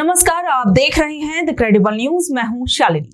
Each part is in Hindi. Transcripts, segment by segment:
नमस्कार, आप देख रहे हैं द क्रेडिबल न्यूज। मैं हूं शालिनी।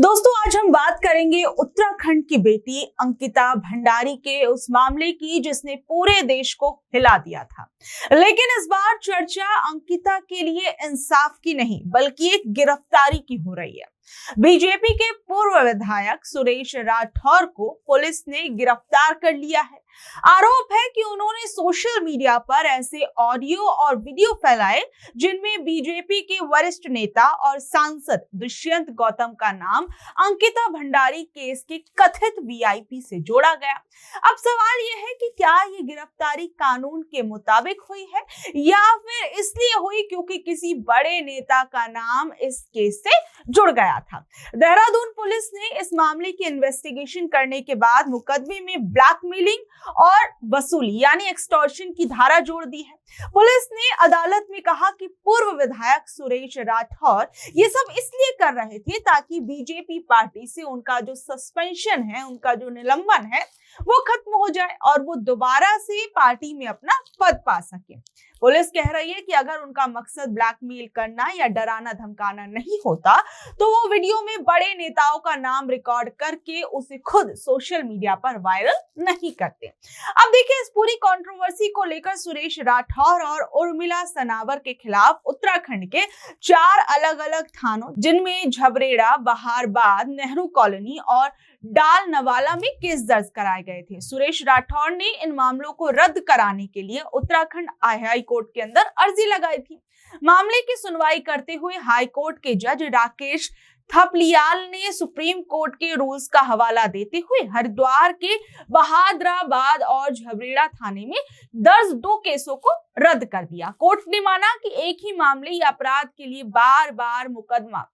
दोस्तों, आज हम बात करेंगे उत्तराखंड की बेटी अंकिता भंडारी के उस मामले की जिसने पूरे देश को हिला दिया था। लेकिन इस बार चर्चा अंकिता के लिए इंसाफ की नहीं बल्कि एक गिरफ्तारी की हो रही है। बीजेपी के पूर्व विधायक सुरेश राठौर को पुलिस ने गिरफ्तार कर लिया है। आरोप है कि उन्होंने सोशल मीडिया पर ऐसे ऑडियो और वीडियो फैलाए जिनमें बीजेपी के वरिष्ठ नेता और सांसद दुष्यंत गौतम का नाम अंकिता भंडारी केस के कथित वीआईपी से जोड़ा गया। अब सवाल यह है कि क्या ये गिरफ्तारी कानून के मुताबिक हुई है या फिर इसलिए हुई क्योंकि किसी बड़े नेता का नाम इस केस से जुड़ गया था। देहरादून पुलिस ने इस मामले की इन्वेस्टिगेशन करने के बाद मुकदमे में ब्लैकमेलिंग और वसूली यानी एक्सटॉर्शन की धारा जोड़ दी है। पुलिस ने अदालत में कहा कि पूर्व विधायक सुरेश राठौर ये सब इसलिए कर रहे थे ताकि बीजेपी पार्टी से उनका जो सस्पेंशन है, उनका जो निलंबन है, वो खत्म हो जाए और वो दोबारा से पार्टी में अपना पद पा सके। पुलिस कह रही है कि अगर उनका मकसद ब्लैकमेल करना या डराना धमकाना नहीं होता तो वो वीडियो में बड़े नेताओं का नाम रिकॉर्ड करके उसे खुद सोशल मीडिया पर वायरल नहीं करते। अब देखिए, इस पूरी कंट्रोवर्सी को लेकर सुरेश राठौर और उर्मिला सनावर के खिलाफ उत्तराखंड के 4 अलग अलग थानों जिनमें झबरेड़ा, बहारबाद, नेहरू कॉलोनी और डाल नवाला में केस दर्ज कराए गए थे। सुरेश राठौर ने इन मामलों को रद्द कराने के लिए उत्तराखंड हाई कोर्ट के अंदर अर्जी लगाई थी। मामले की सुनवाई करते हुए हाई कोर्ट के जज राकेश थपलियाल ने सुप्रीम कोर्ट के रूल्स का हवाला देते हुए हरिद्वार के बहादुराबाद और झबरेड़ा थाने में दर्ज 2 केसों को रद्द कर दिया। कोर्ट ने माना कि एक ही मामले या अपराध के लिए बार बार मुकदमा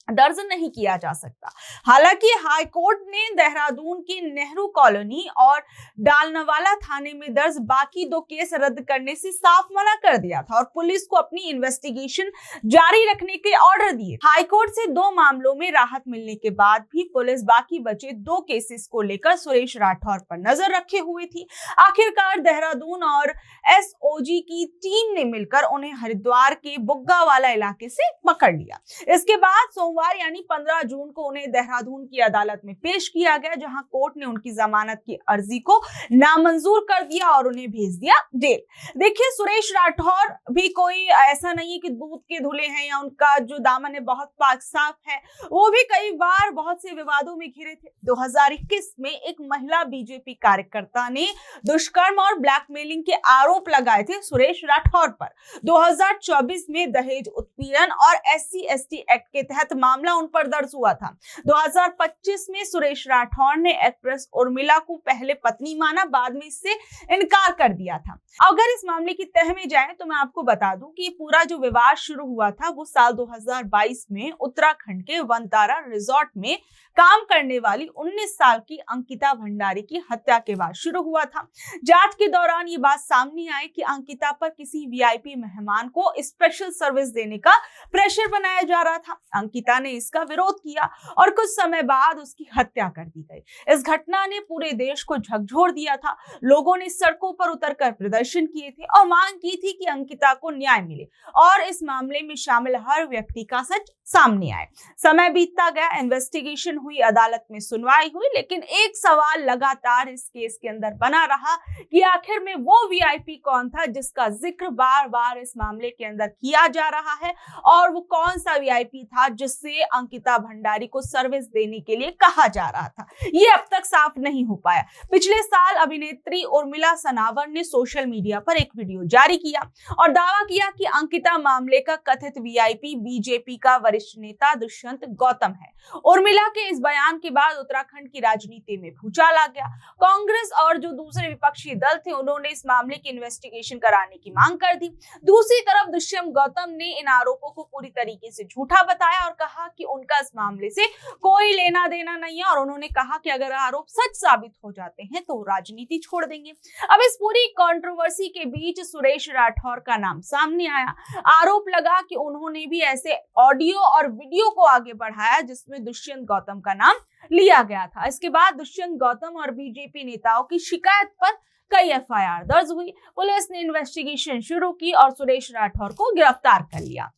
दर्ज नहीं किया जा सकता। हालांकि हाई कोर्ट ने देहरादून की नेहरू कॉलोनी और डालनवाला थाने में दर्ज बाकी 2 केस रद्द करने से साफ मना कर दिया था और पुलिस को अपनी इन्वेस्टिगेशन जारी रखने के ऑर्डर दिए। हाई कोर्ट से 2 मामलों में राहत मिलने के बाद भी पुलिस बाकी बचे 2 केसेस को लेकर सुरेश राठौर पर नजर रखे हुए थी। आखिरकार देहरादून और एसओजी की टीम ने मिलकर उन्हें हरिद्वार के बुग्गावाला इलाके से पकड़ लिया। इसके बाद सोमवार यानी 15 जून को उन्हें देहरादून की अदालत में पेश किया गया, जहां कोर्ट ने उनकी जमानत की अर्जी को नामंजूर कर दिया और उन्हें भेज दिया जेल। देखिए, सुरेश राठौर भी कोई ऐसा नहीं है कि दूध के धुले हैं या उनका जो दामन है बहुत पाक साफ है। वो भी कई बार बहुत से विवादों में घिरे थे। 2021 में एक महिला बीजेपी कार्यकर्ता ने दुष्कर्म और ब्लैकमेलिंग के आरोप लगाए थे सुरेश राठौर पर। 2024 में दहेज उत्पीड़न और SC/ST एक्ट के तहत मामला उन पर दर्ज हुआ था। 2025 में सुरेश राठौर ने एक्ट्रेस उर्मिला को पहले पत्नी माना, बाद में इससे इनकार कर दिया था। अगर इस मामले की तह में जाए तो मैं आपको बता दूं कि पूरा जो विवाद शुरू हुआ था वो साल 2022 में उत्तराखंड के वनतारा रिजॉर्ट में काम करने वाली 19 साल की अंकिता भंडारी की हत्या के बाद शुरू हुआ था। जांच के दौरान ये बात सामने आई कि अंकिता पर किसी वीआईपी मेहमान को स्पेशल सर्विस देने का प्रेशर बनाया जा रहा था। अंकिता ने इसका विरोध किया और कुछ समय बाद उसकी हत्या कर दी गई। इस घटना ने पूरे देश को झकझोर दिया था। लोगों ने सड़कों पर उतरकर प्रदर्शन किए थे और मांग की थी कि अंकिता को न्याय मिले और इस मामले में शामिल हर व्यक्ति का सच सामने आए। समय बीतता गया, इन्वेस्टिगेशन हुई, अदालत में सुनवाई हुई, लेकिन एक सवाल लगातार इस केस के अंदर बना रहा कि आखिर में वो वीआईपी कौन था जिसका जिक्र बार बार इस मामले के अंदर किया जा रहा है और वो कौन सा वीआईपी था जिससे अंकिता भंडारी को सर्विस देने के लिए कहा जा रहा था। ये अब तक साफ नहीं हो पाया। पिछले साल अभिनेत्री उर्मिला सनावर ने सोशल मीडिया पर एक वीडियो जारी किया और दावा किया कि अंकिता मामले का कथित वीआईपी बीजेपी का वरिष्ठ नेता दुष्यंत गौतम है। उर्मिला के इस बयान के बाद उत्तराखंड की राजनीति में भूचाल आ गया। कांग्रेस और जो दूसरे विपक्षी दल थे उन्होंने इस मामले की इन्वेस्टिगेशन कराने की मांग कर दी। दूसरी तरफ दुष्यंत गौतम ने इन आरोपों को पूरी तरीके से झूठा बताया और कहा कि उनका इस मामले से कोई लेना देना नहीं है और उन्होंने कहा कि अगर आरोप सच साबित हो जाते हैं तो राजनीति छोड़ देंगे। अब इस पूरी कंट्रोवर्सी के बीच सुरेश राठौर का नाम सामने आया। आरोप लगा कि उन्होंने भी ऐसे ऑडियो और वीडियो को आगे बढ़ाया जिसमें दुष्यंत गौतम का नाम लिया गया था। इसके बाद दुष्यंत गौतम और बीजेपी नेताओं की शिकायत पर कई एफआईआर दर्ज हुई। पुलिस ने इन्वेस्टिगेशन शुरू की और सुरेश राठौर को गिरफ्तार कर लिया।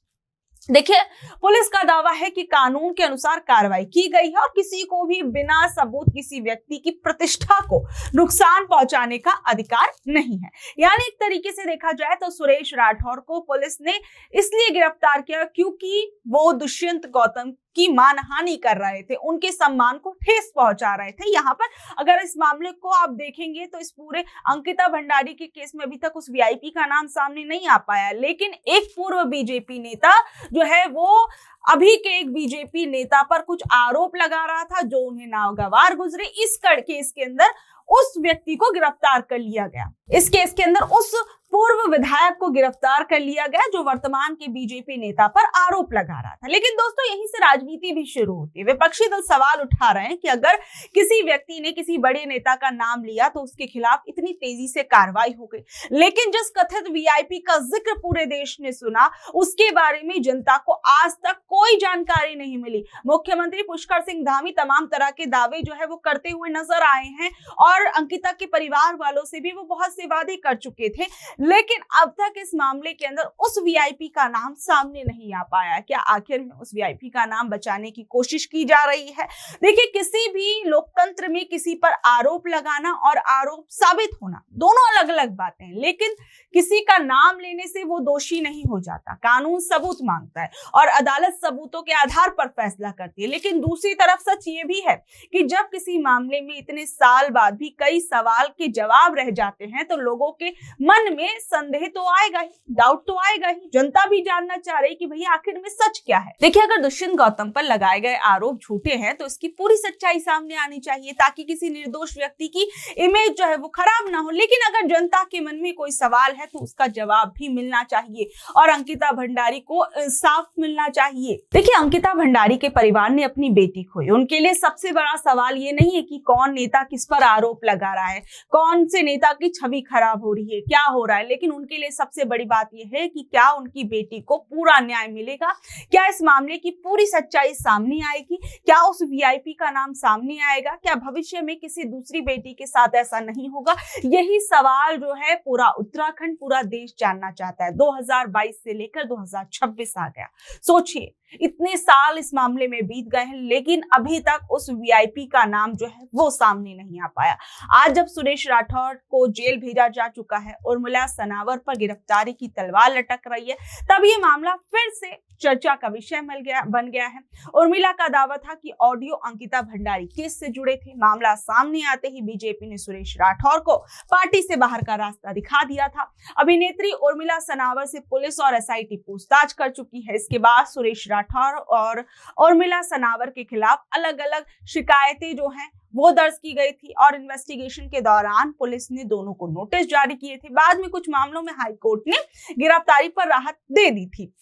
देखिए, पुलिस का दावा है कि कानून के अनुसार कार्रवाई की गई है और किसी को भी बिना सबूत किसी व्यक्ति की प्रतिष्ठा को नुकसान पहुंचाने का अधिकार नहीं है। यानी एक तरीके से देखा जाए तो सुरेश राठौर को पुलिस ने इसलिए गिरफ्तार किया क्योंकि वो दुष्यंत गौतम की मानहानि कर रहे थे, उनके सम्मान को ठेस पहुंचा रहे थे। यहाँ पर अगर इस मामले को आप देखेंगे तो इस पूरे अंकिता भंडारी के केस में अभी तक उस वीआईपी का नाम सामने नहीं आ पाया, लेकिन एक पूर्व बीजेपी नेता जो है वो अभी के एक बीजेपी नेता पर कुछ आरोप लगा रहा था जो उन्हें नागवार गुजरे। इस केस के अंदर उस व्यक्ति को गिरफ्तार कर लिया गया। इस केस के अंदर उस पूर्व विधायक को गिरफ्तार कर लिया गया जो वर्तमान के बीजेपी नेता पर आरोप लगा रहा था। लेकिन दोस्तों, यहीं से राजनीति भी शुरू होती है। विपक्षी दल सवाल उठा रहे हैं कि अगर किसी व्यक्ति ने किसी बड़े नेता का नाम लिया तो उसके खिलाफ इतनी तेजी से कार्रवाई हो गई, लेकिन जिस कथित वीआईपी का जिक्र पूरे देश ने सुना उसके बारे में जनता को आज तक कोई जानकारी नहीं मिली। मुख्यमंत्री पुष्कर सिंह धामी तमाम तरह के दावे जो है वो करते हुए नजर आए हैं और अंकिता के परिवार वालों से भी वो बहुत से वादे कर चुके थे, लेकिन अब तक इस मामले के अंदर उस वीआईपी का नाम सामने नहीं आ पाया। क्या आखिर में उस वीआईपी का नाम बचाने की कोशिश की जा रही है? देखिए, किसी भी लोकतंत्र में किसी पर आरोप लगाना और आरोप साबित होना दोनों अलग अलग बातें हैं, लेकिन किसी का नाम लेने से वो दोषी नहीं हो जाता। कानून सबूत मांगता है और अदालत सबूतों के आधार पर फैसला करती है। लेकिन दूसरी तरफ सच ये भी है कि जब किसी मामले में इतने साल बाद भी कई सवाल के जवाब रह जाते हैं तो लोगों के मन में संदेह तो आएगा ही, डाउट तो आएगा ही। जनता भी जानना चाह रही कि भैया आखिर में सच क्या है। देखिए, अगर दुष्यंत गौतम पर लगाए गए आरोप झूठे हैं तो इसकी पूरी सच्चाई सामने आनी चाहिए ताकि किसी निर्दोष व्यक्ति की इमेज जो है वो खराब ना हो। लेकिन अगर जनता के मन में कोई सवाल है तो उसका जवाब भी मिलना चाहिए और अंकिता भंडारी को इंसाफ मिलना चाहिए। देखिए, अंकिता भंडारी के परिवार ने अपनी बेटी खोई। उनके लिए सबसे बड़ा सवाल ये नहीं है कि कौन नेता किस पर आरोप लगा रहा है, कौन से नेता की छवि खराब हो रही है, क्या हो रहा है, लेकिन उनके लिए सबसे बड़ी बात यह है कि क्या उनकी बेटी को पूरा न्याय मिलेगा, क्या इस मामले की पूरी सच्चाई सामने आएगी, क्या उस वीआईपी का नाम सामने आएगा, क्या भविष्य में किसी दूसरी बेटी के साथ ऐसा नहीं होगा। यही सवाल जो है पूरा उत्तराखंड, पूरा देश जानना चाहता है। 2022 से लेकर 2026 आ गया। सोचिए, इतने साल इस मामले में बीत गए हैं लेकिन अभी तक उस वीआईपी का नाम जो है वो सामने नहीं आ पाया। आज जब सुरेश राठौर को जेल भेजा जा चुका है, उर्मिला सनावर पर गिरफ्तारी की तलवार लटक रही है, तब ये मामला फिर से चर्चा का विषय बन गया है। उर्मिला का दावा था कि ऑडियो अंकिता भंडारी केस से जुड़े थे। मामला सामने आते ही बीजेपी ने सुरेश राठौर को पार्टी से बाहर का रास्ता दिखा दिया था। अभिनेत्री उर्मिला सनावर से पुलिस और एसआईटी पूछताछ कर चुकी है। इसके बाद सुरेश राठौर और उर्मिला सनावर के खिलाफ अलग अलग शिकायतें जो हैं वो दर्ज की गई थी और इन्वेस्टिगेशन के दौरान पुलिस ने दोनों को नोटिस जारी किए थे। बाद में कुछ मामलों में हाईकोर्ट ने गिरफ्तारी पर राहत दे दी थी।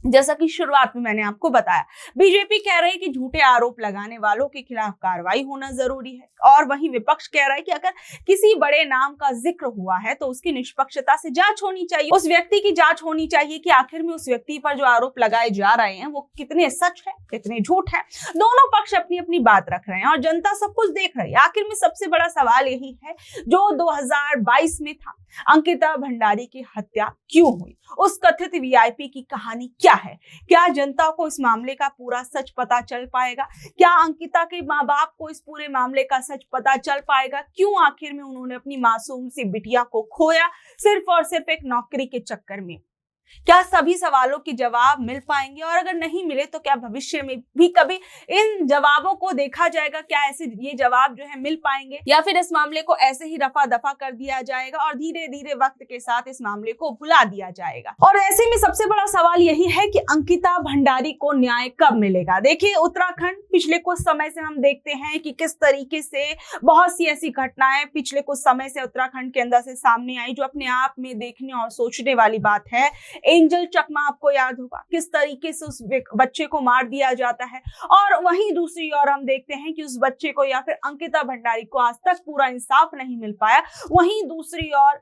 जैसा कि शुरुआत में मैंने आपको बताया, बीजेपी कह रही है कि झूठे आरोप लगाने वालों के खिलाफ कार्रवाई होना जरूरी है और वहीं विपक्ष कह रहा है कि अगर किसी बड़े नाम का जिक्र हुआ है तो उसकी निष्पक्षता से जांच होनी चाहिए, उस व्यक्ति की जांच होनी चाहिए कि आखिर में उस व्यक्ति पर जो आरोप लगाए जा रहे हैं वो कितने सच है, कितने झूठ है। दोनों पक्ष अपनी अपनी बात रख रहे हैं और जनता सब कुछ देख रही है। आखिर में सबसे बड़ा सवाल यही है जो 2022 में था, अंकिता भंडारी की हत्या क्यों हुई, उस कथित वीआईपी की कहानी क्या है, क्या जनता को इस मामले का पूरा सच पता चल पाएगा, क्या अंकिता के माँ बाप को इस पूरे मामले का सच पता चल पाएगा, क्यों आखिर में उन्होंने अपनी मासूम सी बिटिया को खोया सिर्फ और सिर्फ एक नौकरी के चक्कर में। क्या सभी सवालों के जवाब मिल पाएंगे और अगर नहीं मिले तो क्या भविष्य में भी कभी इन जवाबों को देखा जाएगा, क्या ऐसे ये जवाब जो है मिल पाएंगे या फिर इस मामले को ऐसे ही रफा दफा कर दिया जाएगा और धीरे धीरे वक्त के साथ इस मामले को भुला दिया जाएगा। और ऐसे में सबसे बड़ा सवाल यही है कि अंकिता भंडारी को न्याय कब मिलेगा। देखिए, उत्तराखंड पिछले कुछ समय से हम देखते हैं कि किस तरीके से बहुत सी ऐसी घटनाएं पिछले कुछ समय से उत्तराखंड के अंदर से सामने आई जो अपने आप में देखने और सोचने वाली बात है। एंजल चकमा आपको याद होगा, किस तरीके से उस बच्चे को मार दिया जाता है और वहीं दूसरी ओर हम देखते हैं कि उस बच्चे को या फिर अंकिता भंडारी को आज तक पूरा इंसाफ नहीं मिल पाया। वहीं दूसरी ओर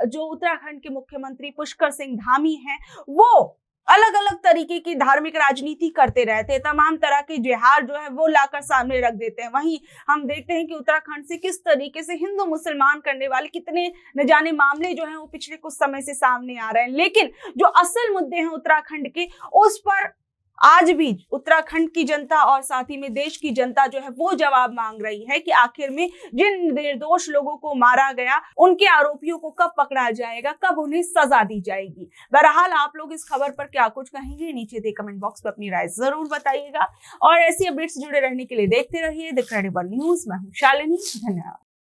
जो उत्तराखंड के मुख्यमंत्री पुष्कर सिंह धामी हैं वो अलग अलग तरीके की धार्मिक राजनीति करते रहते हैं, तमाम तरह के जिहाद जो है वो लाकर सामने रख देते हैं। वहीं हम देखते हैं कि उत्तराखंड से किस तरीके से हिंदू मुसलमान करने वाले कितने न जाने मामले जो हैं वो पिछले कुछ समय से सामने आ रहे हैं। लेकिन जो असल मुद्दे हैं उत्तराखंड के, उस पर आज भी उत्तराखंड की जनता और साथ ही में देश की जनता जो है वो जवाब मांग रही है कि आखिर में जिन निर्दोष लोगों को मारा गया, उनके आरोपियों को कब पकड़ा जाएगा, कब उन्हें सजा दी जाएगी। बहरहाल आप लोग इस खबर पर क्या कुछ कहेंगे, नीचे दे कमेंट बॉक्स में अपनी राय जरूर बताइएगा। और ऐसी अपडेट्स जुड़े रहने के लिए देखते रहिए द क्रेडिबल न्यूज। मैं हूं शालिनी, धन्यवाद।